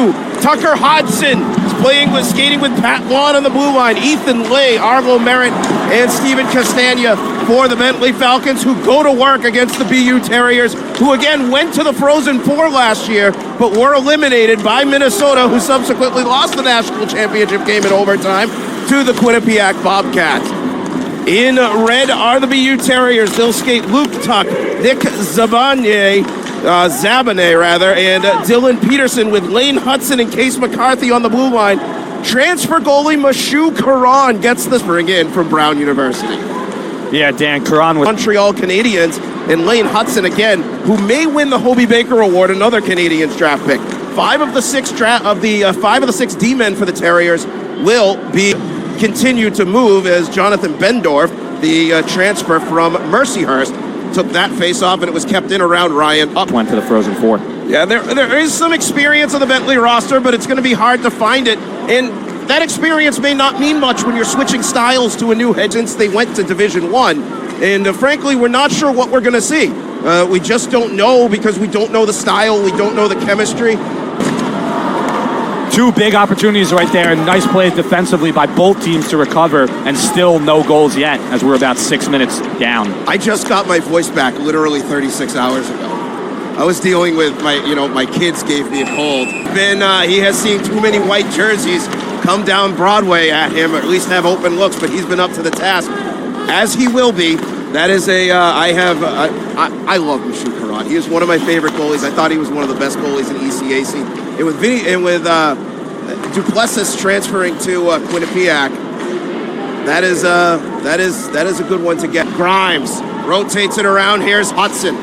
BU. Tucker Hutson is skating with Pat Wan on the blue line. Ethan Lay, Arlo Merritt, and Steven Castagna for the Bentley Falcons, who go to work against the BU Terriers, who again went to the Frozen Four last year, but were eliminated by Minnesota, who subsequently lost the national championship game in overtime to the Quinnipiac Bobcats. In red are the BU Terriers. They'll skate Luke Tuck, Nick Zabane, and Dylan Peterson, with Lane Hutson and Case McCarthy on the blue line. Transfer goalie Mashu Karan gets the spring in from Brown University. Yeah, Dan, Karan with Montreal Canadiens, and Lane Hutson again, who may win the Hobie Baker Award, another Canadiens draft pick. Five of the six D-men for the Terriers will continue to move, as Jonathan Bendorf, the transfer from Mercyhurst, took that face-off, and it was kept in around Ryan. Up went to the Frozen Four. Yeah, there is some experience on the Bentley roster, but it's going to be hard to find it. And that experience may not mean much when you're switching styles to a new head since they went to Division I. And frankly, we're not sure what we're going to see. We just don't know, because we don't know the style, we don't know the chemistry. Two big opportunities right there, and nice plays defensively by both teams to recover, and still no goals yet, as we're about 6 minutes down. I just got my voice back literally 36 hours ago. I was dealing with my kids gave me a cold. He has seen too many white jerseys come down Broadway at him, or at least have open looks, but he's been up to the task, as he will be. That is I love Mashu Karan. He is one of my favorite goalies. I thought he was one of the best goalies in ECAC. And with Duplessis transferring to Quinnipiac, that is a good one to get. Grimes rotates it around. Here's Hutson.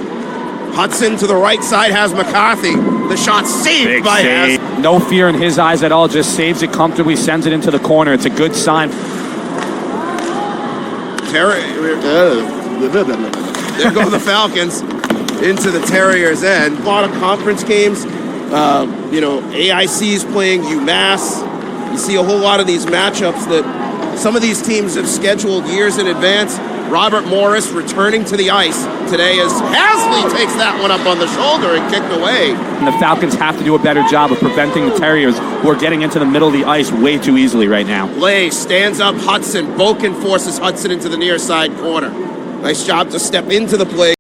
Hutson to the right side has McCarthy. The shot saved by Has. No fear in his eyes at all. Just saves it comfortably, sends it into the corner. It's a good sign. There go the Falcons into the Terriers' end. A lot of conference games. AIC's playing UMass. You see a whole lot of these matchups that some of these teams have scheduled years in advance. Robert Morris returning to the ice today as Hasley takes that one up on the shoulder and kicked away. And the Falcons have to do a better job of preventing the Terriers, who are getting into the middle of the ice way too easily right now. Lay stands up Hutson. Boken forces Hutson into the near side corner. Nice job to step into the play.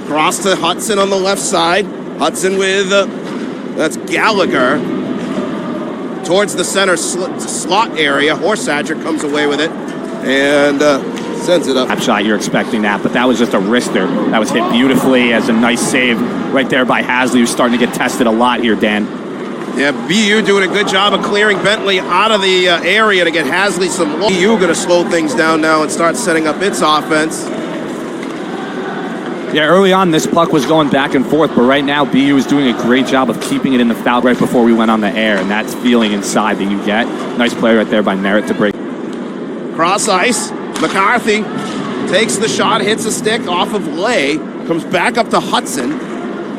Cross to Hutson on the left side. Hutson with, that's Gallagher. Towards the center slot area. Horsadger comes away with it and sends it up. That shot, you're expecting that, but that was just a wrister. That was hit beautifully as a nice save right there by Hasley, who's starting to get tested a lot here, Dan. Yeah, BU doing a good job of clearing Bentley out of the area to get Hasley some. BU going to slow things down now and start setting up its offense. Yeah, early on, this puck was going back and forth, but right now, BU is doing a great job of keeping it in the foul right before we went on the air, and that's feeling inside that you get. Nice play right there by Merritt to break. Cross ice, McCarthy takes the shot, hits a stick off of Lay, comes back up to Hutson.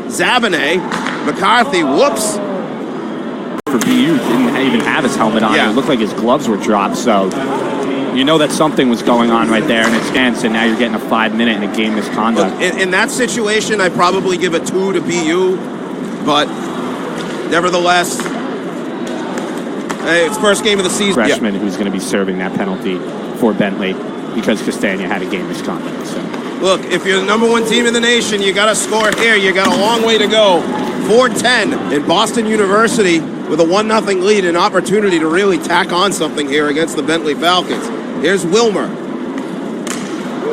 Zabane, McCarthy, whoops. For BU, didn't even have his helmet on. Yeah. It looked like his gloves were dropped, so you know that something was going on right there in its stance, and now you're getting a 5-minute in a game misconduct. Look, in that situation, I'd probably give a 2 to BU, but nevertheless, it's first game of the season. Freshman who's going to be serving that penalty for Bentley because Castagna had a game misconduct. So. Look, if you're the number 1 team in the nation, you got to score here. You got a long way to go. 4-10 in Boston University with a 1-0 lead, an opportunity to really tack on something here against the Bentley Falcons. Here's Wilmer.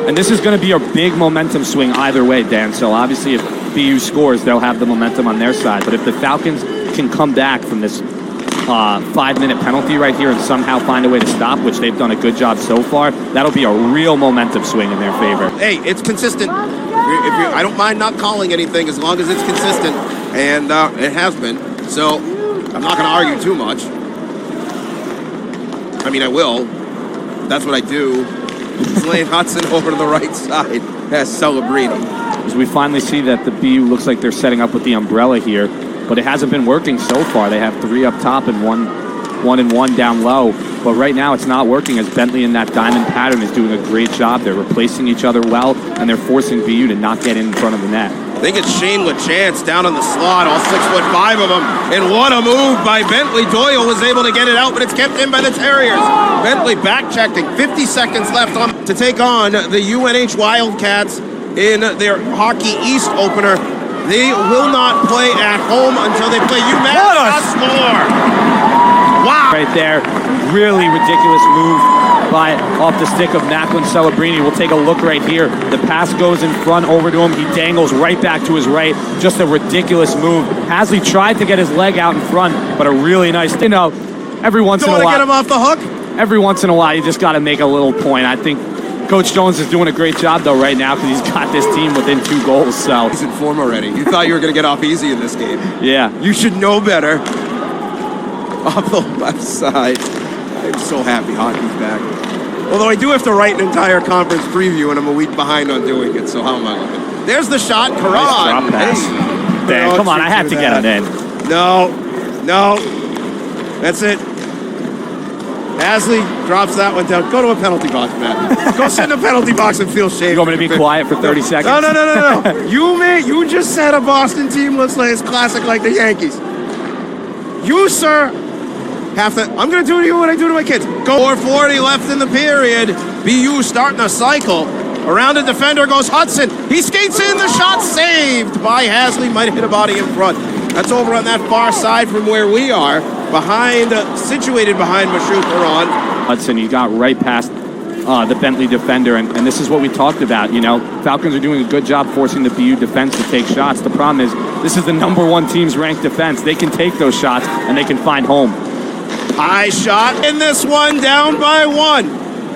And this is going to be a big momentum swing either way, Dan. So obviously if BU scores, they'll have the momentum on their side. But if the Falcons can come back from this 5-minute penalty right here and somehow find a way to stop, which they've done a good job so far, that'll be a real momentum swing in their favor. Hey, it's consistent. I don't mind not calling anything as long as it's consistent, and it has been. So I'm not going to argue too much. I mean, I will. That's what I do. It's Lane Hutson over to the right side as Celebrini. As we finally see that the BU looks like they're setting up with the umbrella here, but it hasn't been working so far. They have 3 up top and one down low. But right now it's not working as Bentley in that diamond pattern is doing a great job. They're replacing each other well, and they're forcing BU to not get in front of the net. I think it's Shane LaChance down on the slot, all 6'5" of them. And what a move by Bentley. Doyle was able to get it out, but it's kept in by the Terriers. Bentley back-checking, 50 seconds left on to take on the UNH Wildcats in their Hockey East opener. They will not play at home until they play UMass. What a score! Wow! Right there, really ridiculous move off the stick of Macklin Celebrini. We'll take a look right here. The pass goes in front over to him. He dangles right back to his right. Just a ridiculous move. Hasley tried to get his leg out in front, but a really nice, every once in a while. Don't want to get him off the hook? Every once in a while, you just got to make a little point. I think Coach Jones is doing a great job, though, right now, because he's got this team within 2 goals. So he's in form already. You thought you were going to get off easy in this game. Yeah. You should know better. Off the left side. I'm so happy hockey's back. Although I do have to write an entire conference preview, and I'm a week behind on doing it, so how am I looking? There's the shot, Karan. Nice drop pass. Hey. Dan, come on, I had to get it in. No. That's it. Hasley drops that one down. Go to a penalty box, Matt. Go sit in a penalty box and feel shame. You want me to be quiet for 30 seconds? No. You just said a Boston team looks like it's classic like the Yankees. You, sir, have to. I'm going to do to you what I do to my kids. Go 4:40 left in the period. BU starting a cycle. Around the defender goes Hutson. He skates in. The shot saved by Hasley. Might have hit a body in front. That's over on that far side from where we are. Situated behind Mashu Karan. Hutson, he got right past the Bentley defender, and this is what we talked about. Falcons are doing a good job forcing the BU defense to take shots. The problem is this is the #1 team's ranked defense. They can take those shots, and they can find home. High shot in this one, down by 1.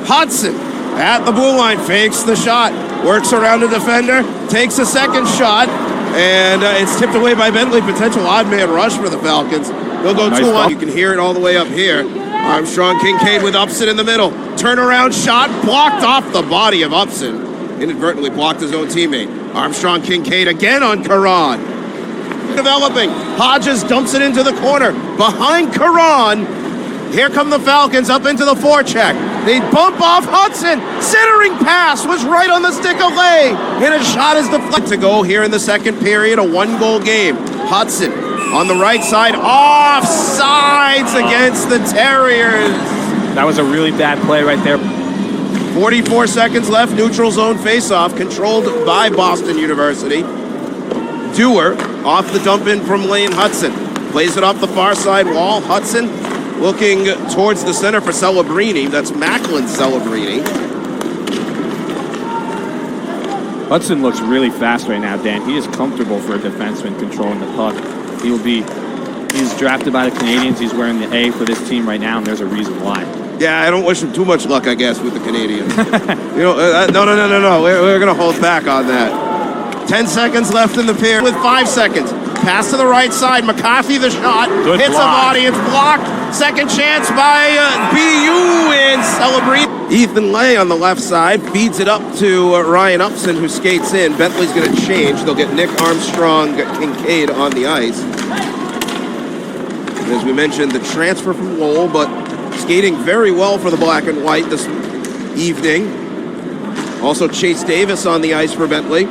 Hutson at the blue line, fakes the shot, works around the defender, takes a second shot, and it's tipped away by Bentley. Potential odd man rush for the Falcons. They'll go 2-1. You can hear it all the way up here. Armstrong Kincaid with Upson in the middle. Turnaround shot blocked off the body of Upson. Inadvertently blocked his own teammate. Armstrong Kincaid again on Karan. Developing. Hodges dumps it into the corner. Behind Karan. Here come the Falcons up into the forecheck. They bump off Hutson. Centering pass was right on the stick of Lay. And a shot is deflected to go here in the second period. A 1-goal game. Hutson on the right side. Offsides against the Terriers. That was a really bad play right there. 44 seconds left. Neutral zone faceoff controlled by Boston University. Dewar off the dump in from Lane Hutson. Plays it off the far side wall. Hutson looking towards the center for Celebrini. That's Macklin Celebrini. Hutson looks really fast right now, Dan. He is comfortable for a defenseman controlling the puck. He's drafted by the Canadians. He's wearing the A for this team right now, and there's a reason why. Yeah, I don't wish him too much luck, I guess, with the Canadians. No. We're going to hold back on that. 10 seconds left in the period with 5 seconds. Pass to the right side. McCarthy the shot. Good hits block. a body. It's blocked. Second chance by BU and Celebrini. Ethan Lay on the left side feeds it up to Ryan Upson, who skates in. Bentley's going to change. They'll get Nick Armstrong Kincaid on the ice. And as we mentioned, the transfer from Lowell, but skating very well for the black and white this evening. Also Chase Davis on the ice for Bentley.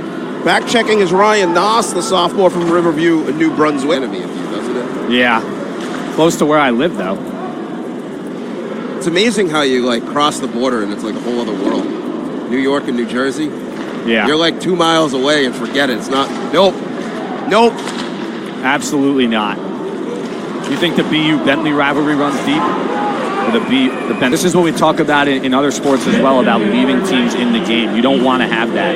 Back checking is Ryan Noss, the sophomore from Riverview, New Brunswick. Doesn't it? Yeah. Close to where I live, though. It's amazing how you cross the border and it's like a whole other world. New York and New Jersey. Yeah. You're like 2 miles away and forget it. It's not. Nope. Absolutely not. You think the BU-Bentley rivalry runs deep? Or the Bentley? This is what we talk about in other sports as well, about leaving teams in the game. You don't want to have that.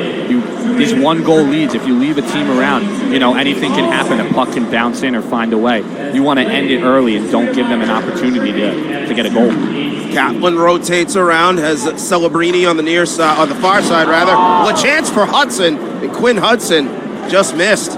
These 1-goal leads, if you leave a team around, anything can happen. A puck can bounce in or find a way. You want to end it early and don't give them an opportunity to get a goal. Kaplan rotates around, has Celebrini on the near side, on the far side rather. LaChance for Hutson, and Quinn Hutson just missed.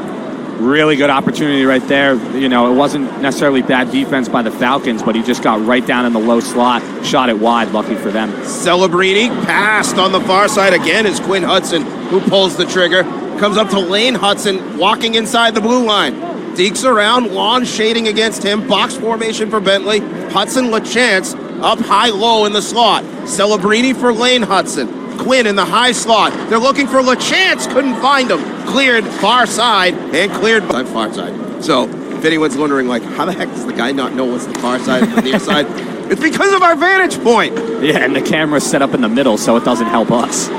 Really good opportunity right there. It wasn't necessarily bad defense by the Falcons, but he just got right down in the low slot, shot it wide, lucky for them. Celebrini passed on the far side again is Quinn Hutson, who pulls the trigger. Comes up to Lane Hutson, walking inside the blue line. Deeks around, lawn shading against him. Box formation for Bentley. Hutson LaChance up high-low in the slot. Celebrini for Lane Hutson. Quinn in the high slot. They're looking for LaChance. Couldn't find him. Cleared far side and cleared far side. So if anyone's wondering, like, how the heck does the guy not know what's the far side and the near side? It's because of our vantage point. Yeah, and the camera's set up in the middle, so it doesn't help us.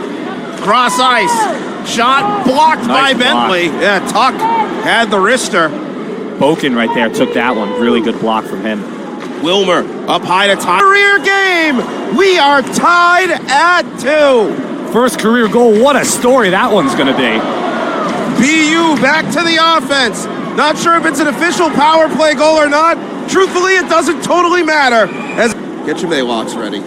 Cross ice. Shot blocked by Bentley. Yeah, Tuck had the wrister. Boken right there took that one. Really good block from him. Wilmer up high to tie. Career game. We are tied at 2. First career goal. What a story that one's going to be. BU back to the offense. Not sure if it's an official power play goal or not. Truthfully, it doesn't totally matter. Get your Maylocks ready.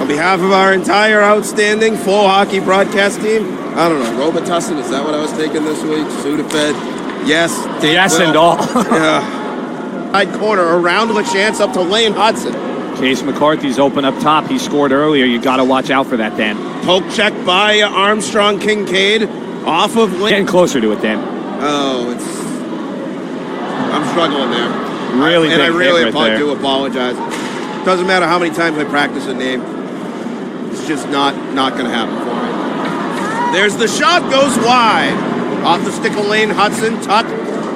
On behalf of our entire outstanding full hockey broadcast team, I don't know, Robitussin, is that what I was taking this week? Sudafed, yes. Yes and all. Yeah. Side corner around LaChance up to Lane Hutson. Case McCarthy's open up top. He scored earlier. You got to watch out for that, Dan. Poke check by Armstrong Kincaid off of Lane. Getting closer to it, Dan. Oh, I'm struggling there. Really, and I really right do apologize. Doesn't matter how many times I practice a name. It's just not going to happen for me. There's the shot, goes wide. Off the stick of Lane Hutson. Tuck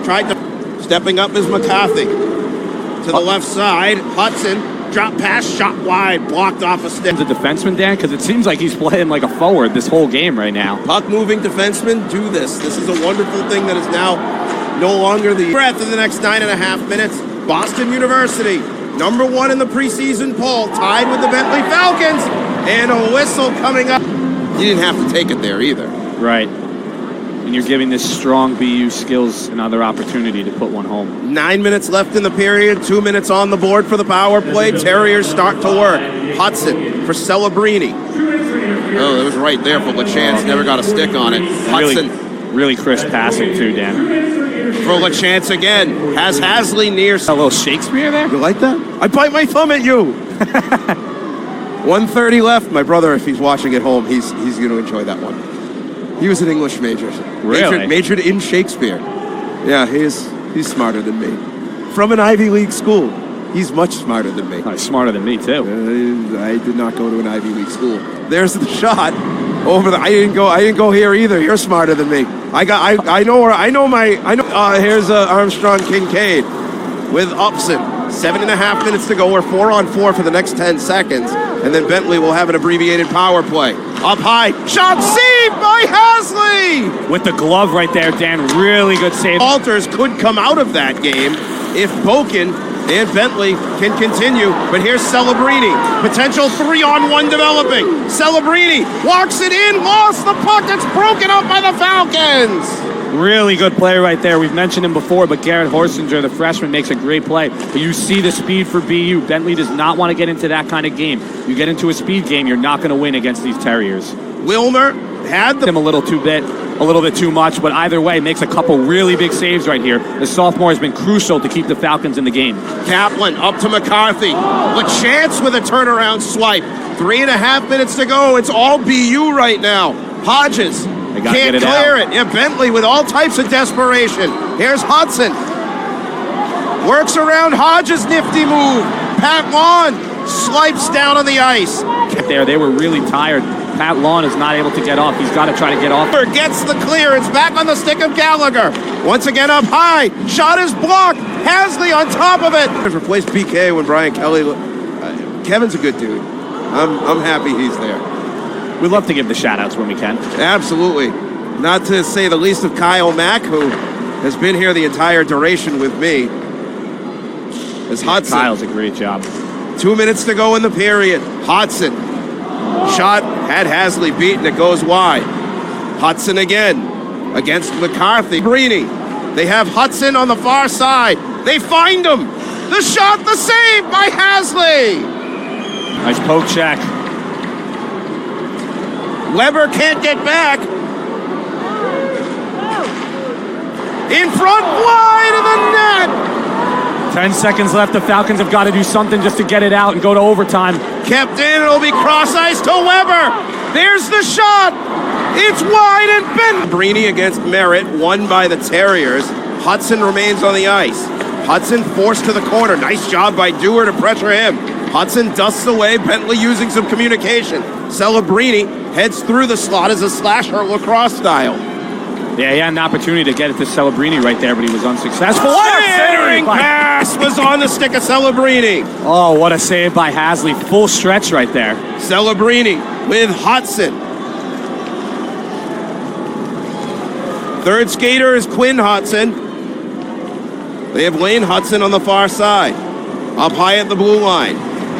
tried to... Stepping up is McCarthy. To the left side, Hutson. Drop pass, shot wide, blocked off a stick. The defenseman, Dan, because it seems like he's playing like a forward this whole game right now. Puck-moving defensemen do this. This is a wonderful thing that is now no longer the breath in the next 9.5 minutes. Boston University, #1 in the preseason poll, tied with the Bentley Falcons, and a whistle coming up. You didn't have to take it there either. Right. And you're giving this strong BU skills another opportunity to put one home. 9 minutes left in the period, 2 minutes on the board for the power play. Terriers start to work. Hutson for Celebrini. Oh, it was right there for LaChance, never got a stick on it. Hutson. Really crisp passing too, Dan. For LaChance again, has Hasley near. A little Shakespeare there? You like that? I bite my thumb at you. 1:30 left. My brother, if he's watching at home, he's going to enjoy that one. He was an English major. Really? Majored in Shakespeare. Yeah, he's smarter than me. From an Ivy League school. He's much smarter than me. Oh, he's smarter than me too. I did not go to an Ivy League school. There's the shot. Over the, I didn't go here either. You're smarter than me. Here's Armstrong Kincaid with Upson. 7.5 minutes to go. We're 4-on-4 for the next 10 seconds. And then Bentley will have an abbreviated power play. Up high. Shot saved by Hasley! With the glove right there, Dan. Really good save. Alters could come out of that game if Boken and Bentley can continue. But here's Celebrini. Potential 3-on-1 developing. Celebrini walks it in, lost the puck. It's broken up by the Falcons. Really good play right there. We've mentioned him before, but Garrett Horsinger, the freshman, makes a great play. But you see the speed for BU. Bentley does not want to get into that kind of game. You get into a speed game, you're not going to win against these Terriers. Wilmer had him a little bit too much, but either way, makes a couple really big saves right here. The sophomore has been crucial to keep the Falcons in the game. Kaplan up to McCarthy. LaChance with a turnaround swipe. 3.5 minutes to go. It's all BU right now. Hodges can't clear it. Yeah, Bentley with all types of desperation. Here's Hutson. Works around Hodges' nifty move. Pat Lawn swipes down on the ice. They were really tired. Pat Lawn is not able to get off. He's got to try to get off. Gets the clearance. Back on the stick of Gallagher. Once again up high. Shot is blocked. Hasley on top of it. Replaced PK when Brian Kelly. Kevin's a good dude. I'm happy he's there. We love to give the shout-outs when we can. Absolutely. Not to say the least of Kyle Mack, who has been here the entire duration with me. As Hutson. Kyle's a great job. 2 minutes to go in the period. Hutson. Shot had Hasley beaten. It goes wide. Hutson again against McCarthy. Brini. They have Hutson on the far side. They find him. The shot, the save by Hasley. Nice poke check. Weber can't get back. In front, wide of the net. 10 seconds left. The Falcons have got to do something just to get it out and go to overtime. Kept in. It'll be cross ice to Weber. There's the shot. It's wide and bent. Brini against Merritt, won by the Terriers. Hutson remains on the ice. Hutson forced to the corner. Nice job by Dewar to pressure him. Hutson dusts away, Bentley using some communication. Celebrini heads through the slot as a slasher lacrosse style. Yeah, he had an opportunity to get it to Celebrini right there, but he was unsuccessful. Centering pass was on the stick of Celebrini. Oh, what a save by Hasley. Full stretch right there. Celebrini with Hutson. Third skater is Quinn Hutson. They have Lane Hutson on the far side. Up high at the blue line.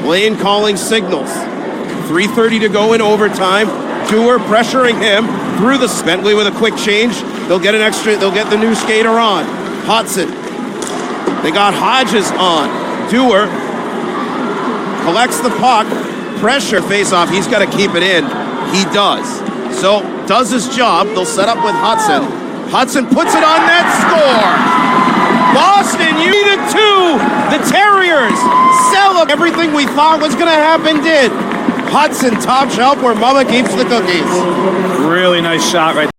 Lane calling signals. 3:30 to go in overtime. Dewar pressuring him through the Bentley with a quick change. They'll get the new skater on. Hutson. They got Hodges on. Dewar collects the puck. Pressure face-off. He's got to keep it in. He does. So, does his job. They'll set up with Hutson. Hutson puts it on net. Score! Boston, you needed two. The Terriers celebrate. Everything we thought was going to happen did. Hutson top shelf where Mama keeps the cookies. Really nice shot right there.